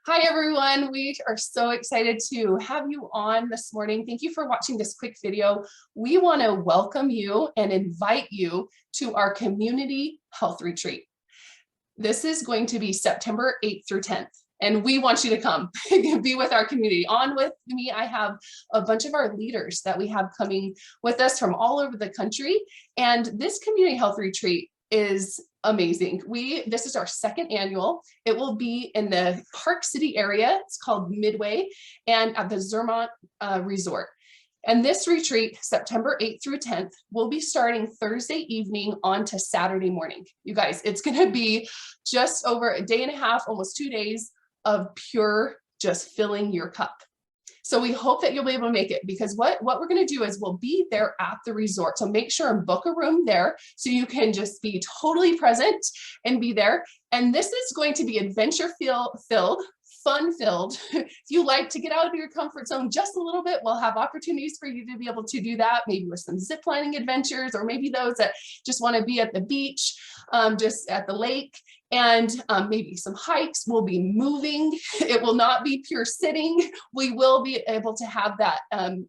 Hi, everyone. We are so excited to have you on this morning. Thank you for watching this quick video. We want to welcome you and invite you to our community health retreat. This is going to be September 8th through 10th. And we want you to come be with our community. On with me, I have a bunch of our leaders that we have coming with us from all over the country. And this community health retreat is amazing. This is our second annual. It will be in the Park City area. It's called Midway and at the Zermatt Resort. And this retreat, September 8th through 10th, will be starting Thursday evening on to Saturday morning. You guys, it's going to be just over a day and a half, almost 2 days of pure just filling your cup. So we hope that you'll be able to make it, because what we're going to do is we'll be there at the resort. So make sure and book a room there so you can just be totally present and be there. And this is going to be adventure filled, fun filled. If you like to get out of your comfort zone just a little bit, we'll have opportunities for you to be able to do that, maybe with some zip lining adventures, or maybe those that just want to be at the beach, just at the lake. And maybe some hikes. We'll be moving. It will not be pure sitting. We will be able to have that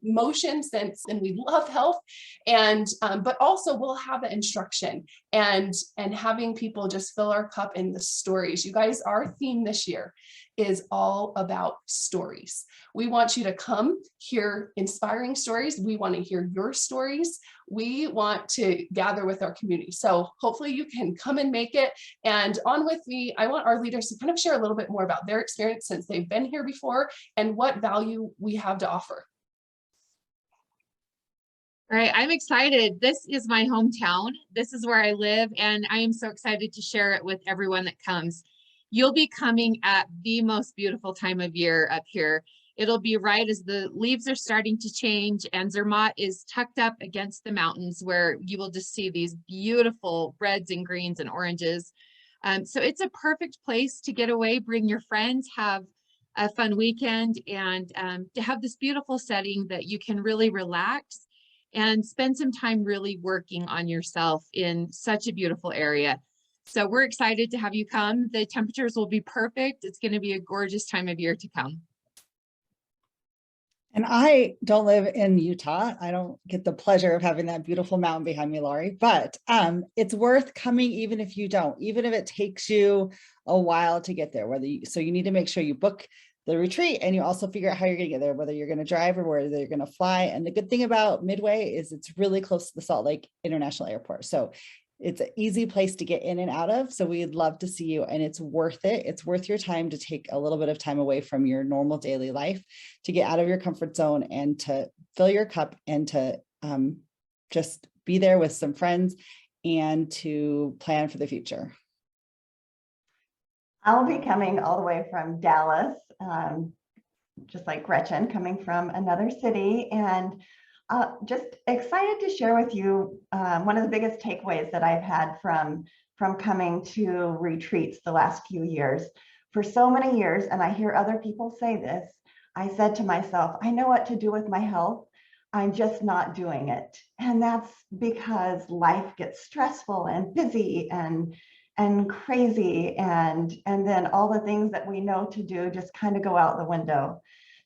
motion sense, and we love health. And but also we'll have the instruction and having people just fill our cup in the stories. You guys, our theme this year is all about stories. We want you to come hear inspiring stories. We want to hear your stories. We want to gather with our community. So hopefully you can come and make it. And on with me, I want our leaders to kind of share a little bit more about their experience since they've been here before and what value we have to offer. All right, I'm excited. This is my hometown. This is where I live, and I am so excited to share it with everyone that comes. You'll be coming at the most beautiful time of year up here. It'll be right as the leaves are starting to change, and Zermatt is tucked up against the mountains where you will just see these beautiful reds and greens and oranges. So it's a perfect place to get away, bring your friends, have a fun weekend, and to have this beautiful setting that you can really relax and spend some time really working on yourself in such a beautiful area. So we're excited to have you come. The temperatures will be perfect. It's going to be a gorgeous time of year to come. And I don't live in Utah. I don't get the pleasure of having that beautiful mountain behind me, Laurie, but it's worth coming even if you don't, even if it takes you a while to get there. So you need to make sure you book the retreat, and you also figure out how you're going to get there, whether you're going to drive or whether you're going to fly. And the good thing about Midway is it's really close to the Salt Lake International Airport. So it's an easy place to get in and out of. So we'd love to see you, and it's worth it. It's worth your time to take a little bit of time away from your normal daily life to get out of your comfort zone and to fill your cup and to just be there with some friends and to plan for the future. I'll be coming all the way from Dallas, just like Gretchen, coming from another city, and just excited to share with you one of the biggest takeaways that I've had from coming to retreats the last few years. For so many years, and I hear other people say this, I said to myself, I know what to do with my health. I'm just not doing it. And that's because life gets stressful and busy and crazy, and then all the things that we know to do just kind of go out the window.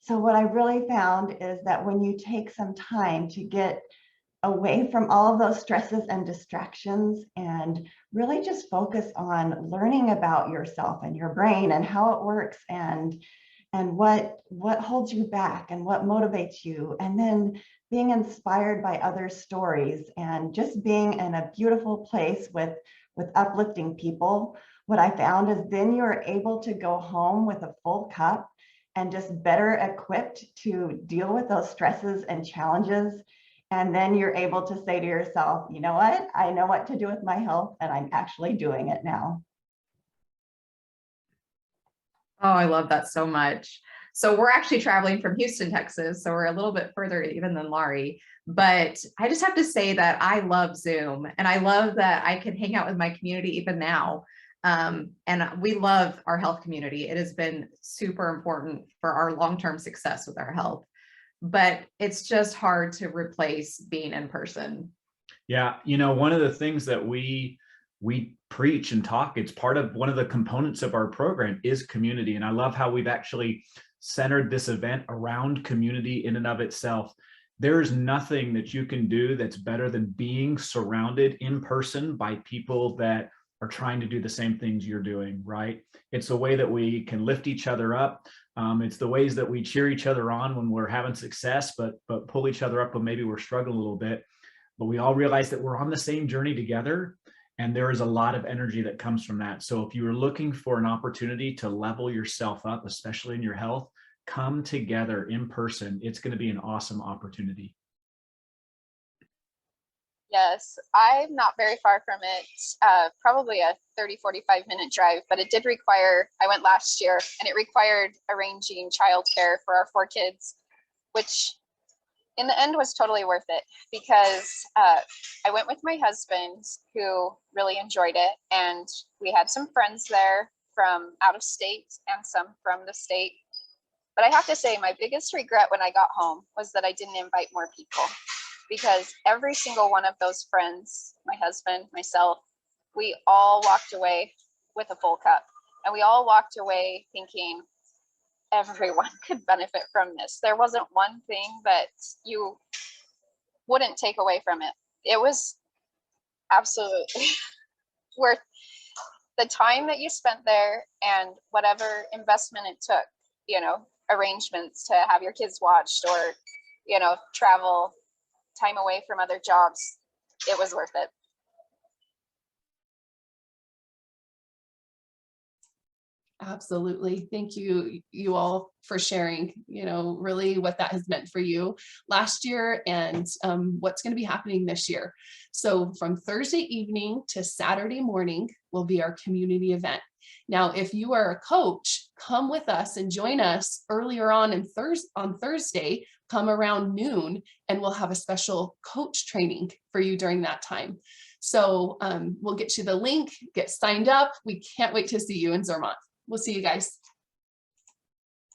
So what I really found is that when you take some time to get away from all of those stresses and distractions and really just focus on learning about yourself and your brain and how it works and what holds you back and what motivates you, and then being inspired by other stories and just being in a beautiful place with uplifting people, what I found is then you're able to go home with a full cup and just better equipped to deal with those stresses and challenges. And then you're able to say to yourself, you know what? I know what to do with my health, and I'm actually doing it now. Oh, I love that so much. So we're actually traveling from Houston, Texas. So we're a little bit further even than Laurie, but I just have to say that I love Zoom, and I love that I can hang out with my community even now. And we love our health community. It has been super important for our long-term success with our health, but it's just hard to replace being in person. Yeah, you know, one of the things that we we preach and talk. It's part of one of the components of our program is community. And I love how we've actually centered this event around community in and of itself. There is nothing that you can do that's better than being surrounded in person by people that are trying to do the same things you're doing, right? It's a way that we can lift each other up. It's the ways that we cheer each other on when we're having success, but pull each other up when maybe we're struggling a little bit. But we all realize that we're on the same journey together, and there is a lot of energy that comes from that. So if you're looking for an opportunity to level yourself up, especially in your health, come together in person. It's going to be an awesome opportunity. Yes, I'm not very far from it, probably a 30-45-minute drive, but it did require, I went last year, and it required arranging childcare for our 4 kids, which in the end was totally worth it, because I went with my husband, who really enjoyed it, and we had some friends there from out of state and some from the state. But I have to say, my biggest regret when I got home was that I didn't invite more people, because every single one of those friends, my husband, myself, we all walked away with a full cup, and we all walked away thinking everyone could benefit from this. There wasn't one thing that you wouldn't take away from it. It was absolutely worth the time that you spent there and whatever investment it took, you know, arrangements to have your kids watched or, you know, travel time away from other jobs. It was worth it. Absolutely. Thank you all for sharing, you know, really what that has meant for you last year and what's going to be happening this year. So from Thursday evening to Saturday morning will be our community event. Now, if you are a coach, come with us and join us earlier on Thursday, come around noon, and we'll have a special coach training for you during that time. So we'll get you the link, get signed up. We can't wait to see you in Zermatt. We'll see you guys.